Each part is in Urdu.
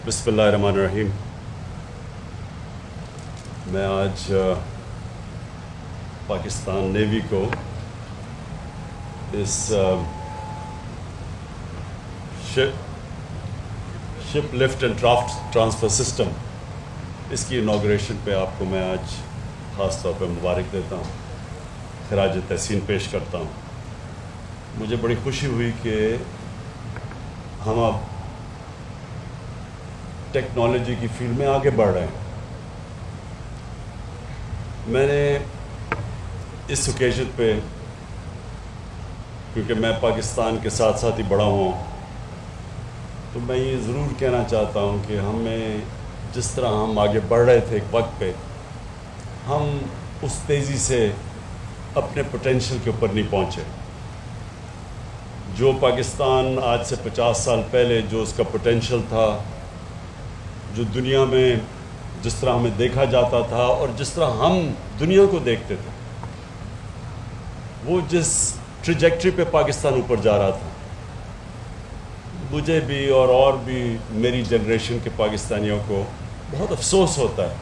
بسم اللہ الرحمن الرحیم. میں آج پاکستان نیوی کو اس شپ لفٹ اینڈ ٹرانسفر سسٹم اس کی انوگریشن پہ آپ کو میں آج خاص طور پہ مبارک دیتا ہوں، خراج تحسین پیش کرتا ہوں. مجھے بڑی خوشی ہوئی کہ ہم اب ٹیکنالوجی کی فیلڈ میں آگے بڑھ رہے ہیں. میں نے اس اوکیزن پہ، کیونکہ میں پاکستان کے ساتھ ساتھ ہی بڑا ہوں، تو میں یہ ضرور کہنا چاہتا ہوں کہ ہمیں جس طرح ہم آگے بڑھ رہے تھے ایک وقت پہ، ہم اس تیزی سے اپنے پوٹینشیل کے اوپر نہیں پہنچے. جو پاکستان آج سے 50 سال پہلے جو اس کا پوٹینشیل تھا، جو دنیا میں جس طرح ہمیں دیکھا جاتا تھا اور جس طرح ہم دنیا کو دیکھتے تھے، وہ جس ٹریجیکٹری پہ پاکستان اوپر جا رہا تھا، مجھے بھی اور بھی میری جنریشن کے پاکستانیوں کو بہت افسوس ہوتا ہے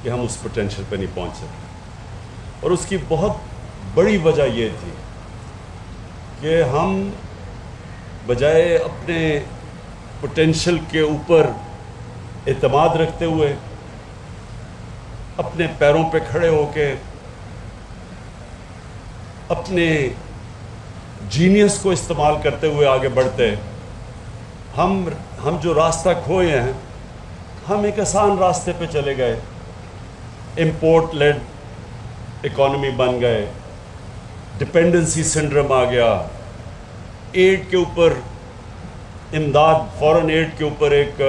کہ ہم اس پوٹینشیل پہ نہیں پہنچ سکے. اور اس کی بہت بڑی وجہ یہ تھی کہ ہم بجائے اپنے پوٹینشیل کے اوپر اعتماد رکھتے ہوئے، اپنے پیروں پہ کھڑے ہو کے، اپنے جینیس کو استعمال کرتے ہوئے آگے بڑھتے، ہم جو راستہ کھوئے ہیں، ہم ایک آسان راستے پہ چلے گئے. امپورٹ لیڈ اکانومی بن گئے، ڈپینڈنسی سنڈرم آ گیا، ایڈ کے اوپر امداد، فورن ایڈ کے اوپر ایک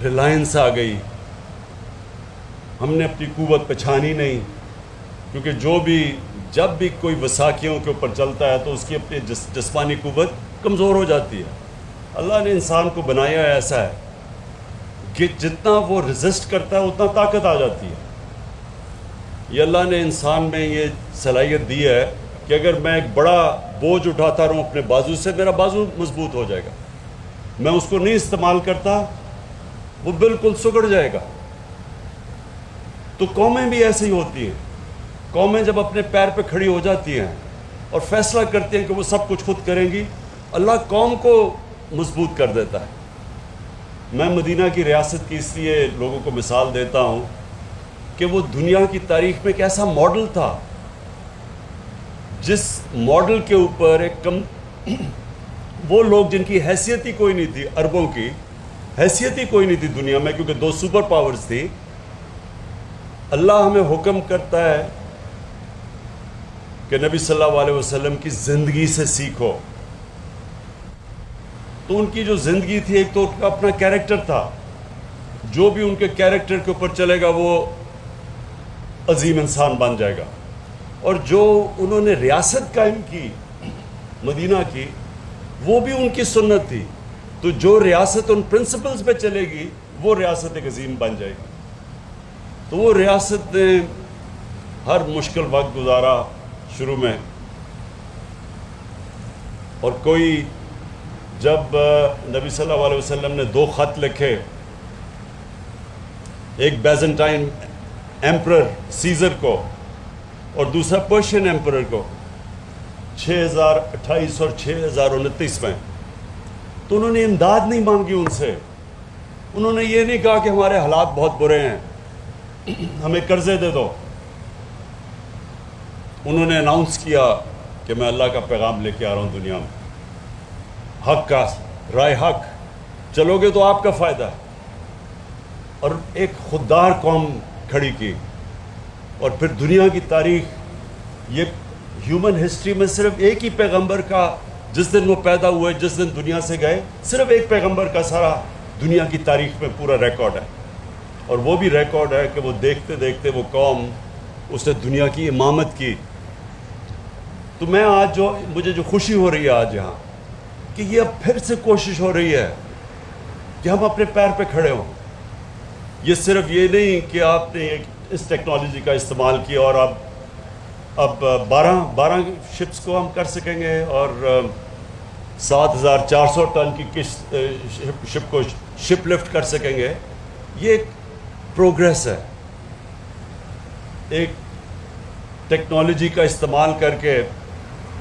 ریلائنس آ گئی. ہم نے اپنی قوت پہچانی نہیں، کیونکہ جب بھی کوئی وساکھیوں کے اوپر چلتا ہے تو اس کی اپنی جسمانی قوت کمزور ہو جاتی ہے. اللہ نے انسان کو بنایا ایسا ہے کہ جتنا وہ ریزسٹ کرتا ہے اتنا طاقت آ جاتی ہے. یہ اللہ نے انسان میں یہ صلاحیت دی ہے کہ اگر میں ایک بڑا بوجھ اٹھاتا رہوں اپنے بازو سے، میرا بازو مضبوط ہو جائے گا. میں اس کو نہیں استعمال کرتا، وہ بالکل سکڑ جائے گا. تو قومیں بھی ایسے ہی ہوتی ہیں. قومیں جب اپنے پیر پہ کھڑی ہو جاتی ہیں اور فیصلہ کرتی ہیں کہ وہ سب کچھ خود کریں گی، اللہ قوم کو مضبوط کر دیتا ہے. میں مدینہ کی ریاست کی اس لیے لوگوں کو مثال دیتا ہوں کہ وہ دنیا کی تاریخ میں ایک ایسا ماڈل تھا جس ماڈل کے اوپر وہ لوگ جن کی حیثیت ہی کوئی نہیں تھی، عربوں کی حیثیت ہی کوئی نہیں تھی دنیا میں، کیونکہ 2 سپر پاورز تھی. اللہ ہمیں حکم کرتا ہے کہ نبی صلی اللہ علیہ وسلم کی زندگی سے سیکھو. تو ان کی جو زندگی تھی، ایک تو ان کا اپنا کیریکٹر تھا، جو بھی ان کے کیریکٹر کے اوپر چلے گا وہ عظیم انسان بن جائے گا. اور جو انہوں نے ریاست قائم کی مدینہ کی، وہ بھی ان کی سنت تھی. تو جو ریاست ان پرنسپلز پہ چلے گی، وہ ریاست ایک عظیم بن جائے گی. تو وہ ریاست نے ہر مشکل وقت گزارا شروع میں. اور کوئی جب نبی صلی اللہ علیہ وسلم نے 2 خط لکھے، ایک بیزنٹائن ایمپرر سیزر کو اور دوسرا پرشین ایمپرر کو، 6028 اور 6029 میں، تو انہوں نے امداد نہیں مانگی ان سے. انہوں نے یہ نہیں کہا کہ ہمارے حالات بہت برے ہیں، ہمیں قرضے دے دو. انہوں نے اناؤنس کیا کہ میں اللہ کا پیغام لے کے آ رہا ہوں دنیا میں، حق کا، رائے حق، چلو گے تو آپ کا فائدہ ہے. اور ایک خوددار قوم کھڑی کی. اور پھر دنیا کی تاریخ، یہ ہیومن ہسٹری میں صرف ایک ہی پیغمبر کا، جس دن وہ پیدا ہوئے، جس دن دنیا سے گئے، صرف ایک پیغمبر کا سارا دنیا کی تاریخ میں پورا ریکارڈ ہے. اور وہ بھی ریکارڈ ہے کہ وہ دیکھتے دیکھتے وہ قوم، اس نے دنیا کی امامت کی. تو میں آج مجھے جو خوشی ہو رہی ہے آج یہاں، کہ یہ اب پھر سے کوشش ہو رہی ہے کہ ہم اپنے پیر پہ کھڑے ہوں. یہ صرف یہ نہیں کہ آپ نے اس ٹیکنالوجی کا استعمال کیا اور اب 12 شپس کو ہم کر سکیں گے اور 7,400 ٹن کی شپ کو شپ لفٹ کر سکیں گے. یہ ایک پروگریس ہے. ایک ٹیکنالوجی کا استعمال کر کے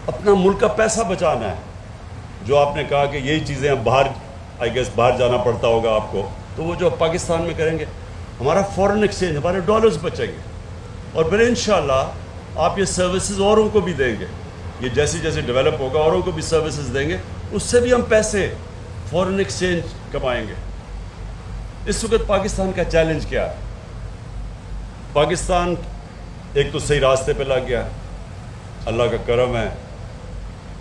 اپنا ملک کا پیسہ بچانا ہے. جو آپ نے کہا کہ یہی چیزیں اب باہر باہر جانا پڑتا ہوگا آپ کو, تو وہ جو پاکستان میں کریں گے, ہمارا فورن ایکسچینج, ہمارے ڈالرز بچیں گے. اور پھر انشاءاللہ آپ یہ سروسز اوروں کو بھی دیں گے. یہ جیسے جیسے ڈیولپ ہوگا اوروں کو بھی سروسز دیں گے, اس سے بھی ہم پیسے فورن ایکسچینج کمائیں گے. اس وقت پاکستان کا چیلنج کیا ہے؟ پاکستان ایک تو صحیح راستے پہ لگ گیا. اللہ کا کرم ہے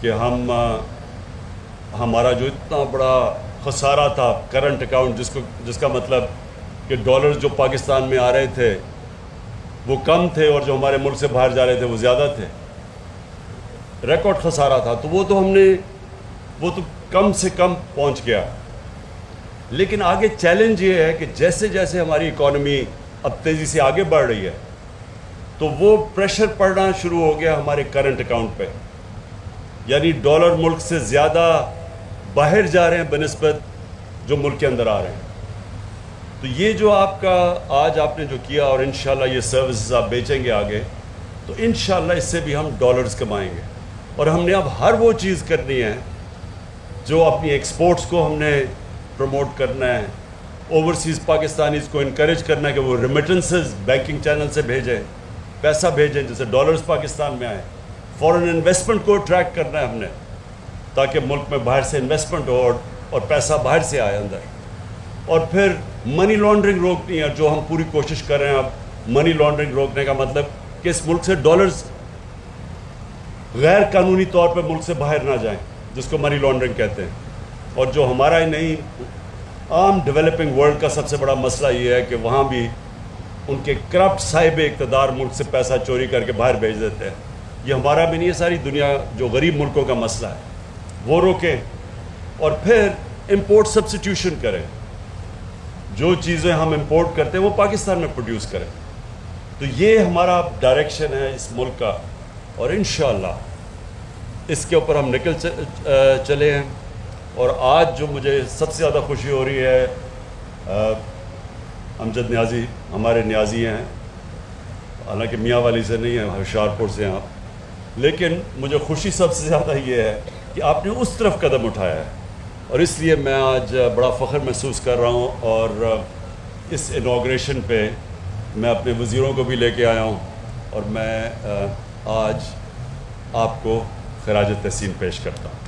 کہ ہمارا جو اتنا بڑا خسارہ تھا کرنٹ اکاؤنٹ, جس کا مطلب کہ ڈالرز جو پاکستان میں آ رہے تھے وہ کم تھے اور جو ہمارے ملک سے باہر جا رہے تھے وہ زیادہ تھے, ریکارڈ خسارہ تھا. تو وہ تو کم سے کم پہنچ گیا. لیکن آگے چیلنج یہ ہے کہ جیسے جیسے ہماری اکانومی اب تیزی سے آگے بڑھ رہی ہے تو وہ پریشر پڑنا شروع ہو گیا ہمارے کرنٹ اکاؤنٹ پہ. یعنی ڈالر ملک سے زیادہ باہر جا رہے ہیں بنسبت جو ملک کے اندر آ رہے ہیں. تو یہ جو آپ کا آج آپ نے جو کیا, اور انشاءاللہ یہ سروسز آپ بیچیں گے آگے, تو انشاءاللہ اس سے بھی ہم ڈالرز کمائیں گے. اور ہم نے اب ہر وہ چیز کرنی ہے جو اپنی ایکسپورٹس کو ہم نے پروموٹ کرنا ہے, اوورسیز پاکستانیز کو انکریج کرنا ہے کہ وہ ریمیٹنسز بینکنگ چینل سے بھیجیں, پیسہ بھیجیں, جیسے ڈالرز پاکستان میں آئیں. فورن انویسٹمنٹ کو اٹریکٹ کرنا ہے ہم نے, تاکہ ملک میں باہر سے انویسٹمنٹ ہو اور پیسہ باہر سے آئے اندر. اور پھر منی لانڈرنگ روکنی ہے, جو ہم پوری کوشش کر رہے ہیں. اب منی لانڈرنگ روکنے کا مطلب کہ اس ملک سے ڈالرز غیر قانونی طور پہ ملک سے باہر نہ جائیں, جس کو منی لانڈرنگ کہتے ہیں. اور جو ہمارا ہی نہیں, عام ڈیولپنگ ورلڈ کا سب سے بڑا مسئلہ یہ ہے کہ وہاں بھی ان کے کرپٹ صاحب اقتدار ملک سے پیسہ چوری کر کے باہر بھیج دیتے ہیں. یہ ہمارا بھی نہیں ہے, ساری دنیا جو غریب ملکوں کا مسئلہ ہے, وہ روکیں. اور پھر امپورٹ سبسٹیوشن کریں, جو چیزیں ہم امپورٹ کرتے ہیں وہ پاکستان میں پروڈیوس کریں. تو یہ ہمارا ڈائریکشن ہے اس ملک کا, اور انشاءاللہ اس کے اوپر ہم نکل چلے ہیں. اور آج جو مجھے سب سے زیادہ خوشی ہو رہی ہے, امجد نیازی ہمارے نیازی ہیں, حالانکہ میاں والی سے نہیں ہیں, ہوشیارپور سے ہیں آپ, لیکن مجھے خوشی سب سے زیادہ یہ ہے کہ آپ نے اس طرف قدم اٹھایا ہے. اور اس لیے میں آج بڑا فخر محسوس کر رہا ہوں. اور اس انوگریشن پہ میں اپنے وزیروں کو بھی لے کے آیا ہوں, اور میں آج آپ کو خراج تحسین پیش کرتا ہوں.